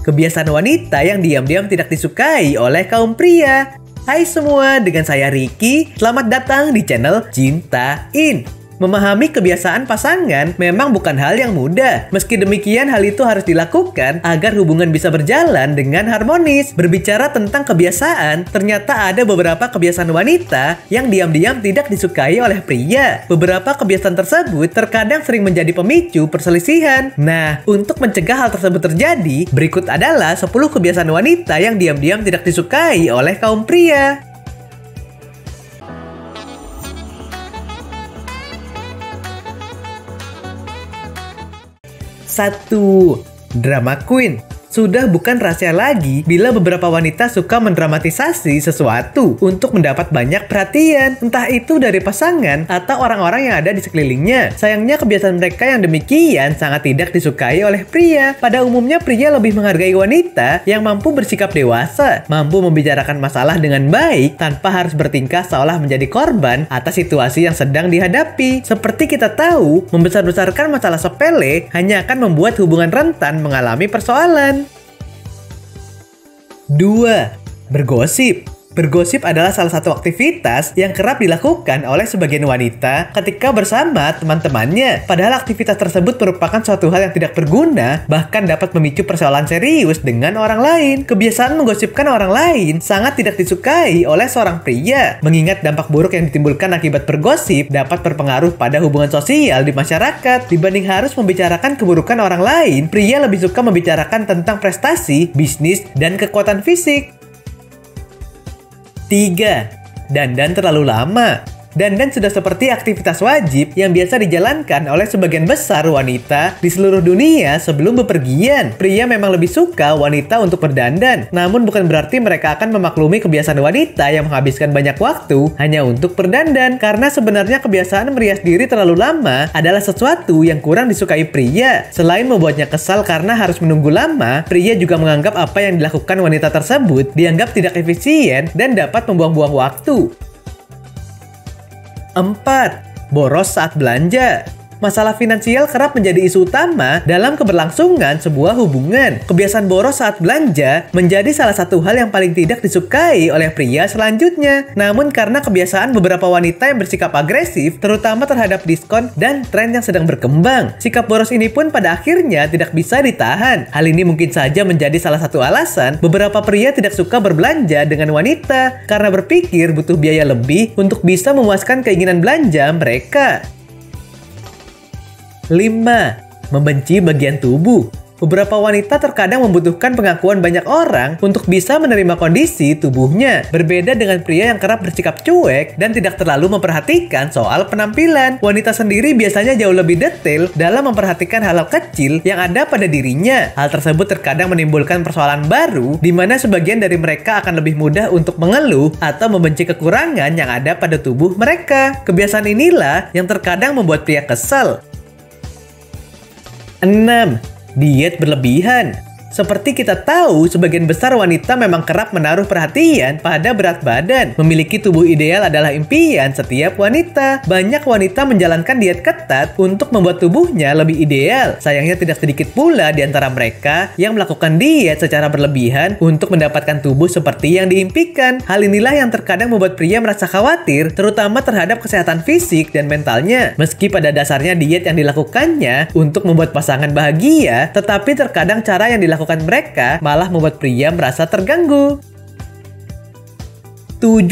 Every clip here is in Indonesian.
kebiasaan wanita yang diam-diam tidak disukai oleh kaum pria. Hai semua, dengan saya Ricky. Selamat datang di channel Cintain. Memahami kebiasaan pasangan memang bukan hal yang mudah. Meski demikian, hal itu harus dilakukan agar hubungan bisa berjalan dengan harmonis. Berbicara tentang kebiasaan, ternyata ada beberapa kebiasaan wanita yang diam-diam tidak disukai oleh pria. Beberapa kebiasaan tersebut terkadang sering menjadi pemicu perselisihan. Nah, untuk mencegah hal tersebut terjadi, berikut adalah 10 kebiasaan wanita yang diam-diam tidak disukai oleh kaum pria. 1. Drama Queen. Sudah bukan rahasia lagi bila beberapa wanita suka mendramatisasi sesuatu untuk mendapat banyak perhatian, entah itu dari pasangan atau orang-orang yang ada di sekelilingnya. Sayangnya kebiasaan mereka yang demikian sangat tidak disukai oleh pria. Pada umumnya pria lebih menghargai wanita yang mampu bersikap dewasa, mampu membicarakan masalah dengan baik tanpa harus bertingkah seolah menjadi korban atas situasi yang sedang dihadapi. Seperti kita tahu, membesar-besarkan masalah sepele hanya akan membuat hubungan rentan mengalami persoalan. 2. Bergosip. Bergosip adalah salah satu aktivitas yang kerap dilakukan oleh sebagian wanita ketika bersama teman-temannya. Padahal aktivitas tersebut merupakan suatu hal yang tidak berguna, bahkan dapat memicu persoalan serius dengan orang lain. Kebiasaan menggosipkan orang lain sangat tidak disukai oleh seorang pria, mengingat dampak buruk yang ditimbulkan akibat bergosip dapat berpengaruh pada hubungan sosial di masyarakat. Dibanding harus membicarakan keburukan orang lain, pria lebih suka membicarakan tentang prestasi, bisnis, dan kekuatan fisik. 3. Dandan terlalu lama. Dandan sudah seperti aktivitas wajib yang biasa dijalankan oleh sebagian besar wanita di seluruh dunia sebelum bepergian. Pria memang lebih suka wanita untuk berdandan, namun bukan berarti mereka akan memaklumi kebiasaan wanita yang menghabiskan banyak waktu hanya untuk berdandan, karena sebenarnya kebiasaan merias diri terlalu lama adalah sesuatu yang kurang disukai pria. Selain membuatnya kesal karena harus menunggu lama, pria juga menganggap apa yang dilakukan wanita tersebut dianggap tidak efisien dan dapat membuang-buang waktu. 4. Boros saat belanja. Masalah finansial kerap menjadi isu utama dalam keberlangsungan sebuah hubungan. Kebiasaan boros saat belanja menjadi salah satu hal yang paling tidak disukai oleh pria selanjutnya. Namun karena kebiasaan beberapa wanita yang bersikap agresif, terutama terhadap diskon dan tren yang sedang berkembang, sikap boros ini pun pada akhirnya tidak bisa ditahan. Hal ini mungkin saja menjadi salah satu alasan beberapa pria tidak suka berbelanja dengan wanita, karena berpikir butuh biaya lebih untuk bisa memuaskan keinginan belanja mereka. 5. Membenci bagian tubuh. Beberapa wanita terkadang membutuhkan pengakuan banyak orang untuk bisa menerima kondisi tubuhnya. Berbeda dengan pria yang kerap bersikap cuek dan tidak terlalu memperhatikan soal penampilan. Wanita sendiri biasanya jauh lebih detail dalam memperhatikan hal-hal kecil yang ada pada dirinya. Hal tersebut terkadang menimbulkan persoalan baru, di mana sebagian dari mereka akan lebih mudah untuk mengeluh atau membenci kekurangan yang ada pada tubuh mereka. Kebiasaan inilah yang terkadang membuat pria kesal. 6. Diet berlebihan. Seperti kita tahu, sebagian besar wanita memang kerap menaruh perhatian pada berat badan. Memiliki tubuh ideal adalah impian setiap wanita. Banyak wanita menjalankan diet ketat untuk membuat tubuhnya lebih ideal. Sayangnya tidak sedikit pula di antara mereka yang melakukan diet secara berlebihan untuk mendapatkan tubuh seperti yang diimpikan. Hal inilah yang terkadang membuat pria merasa khawatir, terutama terhadap kesehatan fisik dan mentalnya. Meski pada dasarnya diet yang dilakukannya untuk membuat pasangan bahagia, tetapi terkadang cara yang dilakukan mereka malah membuat pria merasa terganggu. 7.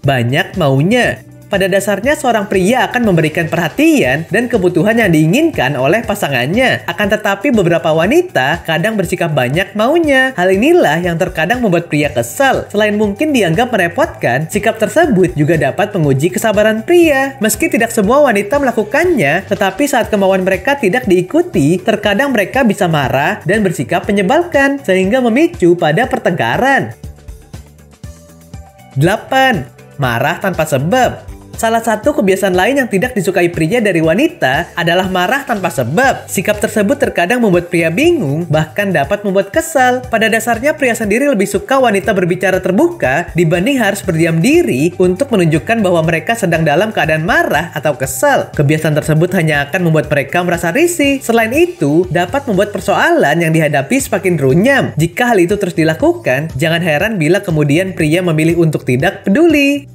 Banyak maunya. Pada dasarnya seorang pria akan memberikan perhatian dan kebutuhan yang diinginkan oleh pasangannya. Akan tetapi beberapa wanita kadang bersikap banyak maunya. Hal inilah yang terkadang membuat pria kesal. Selain mungkin dianggap merepotkan, sikap tersebut juga dapat menguji kesabaran pria. Meski tidak semua wanita melakukannya, tetapi saat kemauan mereka tidak diikuti, terkadang mereka bisa marah dan bersikap menyebalkan, sehingga memicu pada pertengkaran. 8. Marah tanpa sebab. Salah satu kebiasaan lain yang tidak disukai pria dari wanita adalah marah tanpa sebab. Sikap tersebut terkadang membuat pria bingung, bahkan dapat membuat kesal. Pada dasarnya pria sendiri lebih suka wanita berbicara terbuka dibanding harus berdiam diri untuk menunjukkan bahwa mereka sedang dalam keadaan marah atau kesal. Kebiasaan tersebut hanya akan membuat mereka merasa risih. Selain itu, dapat membuat persoalan yang dihadapi semakin runyam. Jika hal itu terus dilakukan, jangan heran bila kemudian pria memilih untuk tidak peduli.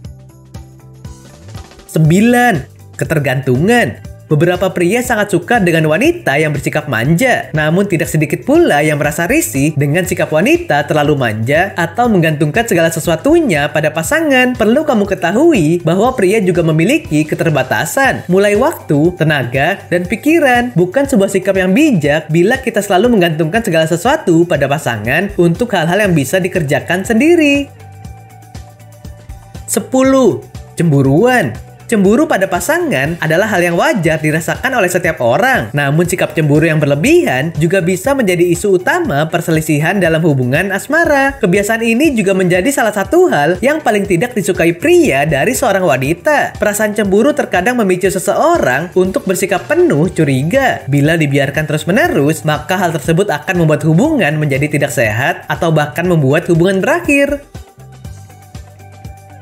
9. Ketergantungan. Beberapa pria sangat suka dengan wanita yang bersikap manja, namun tidak sedikit pula yang merasa risih dengan sikap wanita terlalu manja atau menggantungkan segala sesuatunya pada pasangan. Perlu kamu ketahui bahwa pria juga memiliki keterbatasan, mulai waktu, tenaga, dan pikiran. Bukan sebuah sikap yang bijak bila kita selalu menggantungkan segala sesuatu pada pasangan untuk hal-hal yang bisa dikerjakan sendiri. 10. Cemburuan. Cemburu pada pasangan adalah hal yang wajar dirasakan oleh setiap orang. Namun sikap cemburu yang berlebihan juga bisa menjadi isu utama perselisihan dalam hubungan asmara. Kebiasaan ini juga menjadi salah satu hal yang paling tidak disukai pria dari seorang wanita. Perasaan cemburu terkadang memicu seseorang untuk bersikap penuh curiga. Bila dibiarkan terus-menerus, maka hal tersebut akan membuat hubungan menjadi tidak sehat atau bahkan membuat hubungan berakhir.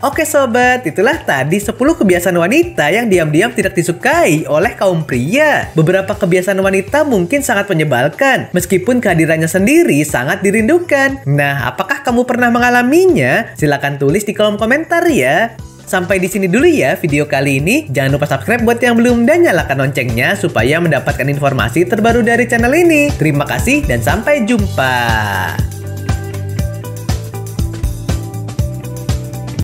Oke sobat, itulah tadi 10 kebiasaan wanita yang diam-diam tidak disukai oleh kaum pria. Beberapa kebiasaan wanita mungkin sangat menyebalkan, meskipun kehadirannya sendiri sangat dirindukan. Nah, apakah kamu pernah mengalaminya? Silahkan tulis di kolom komentar ya. Sampai di sini dulu ya video kali ini. Jangan lupa subscribe buat yang belum dan nyalakan loncengnya supaya mendapatkan informasi terbaru dari channel ini. Terima kasih dan sampai jumpa.